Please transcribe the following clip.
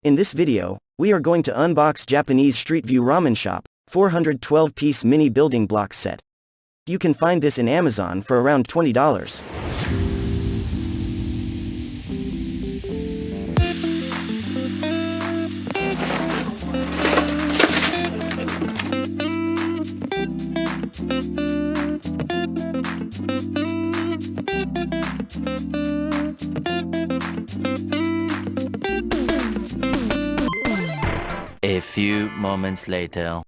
In this video, we are going to unbox Japanese Street View Ramen Shop, 412-piece mini building block set. You can find this in Amazon for around $20. A few moments later.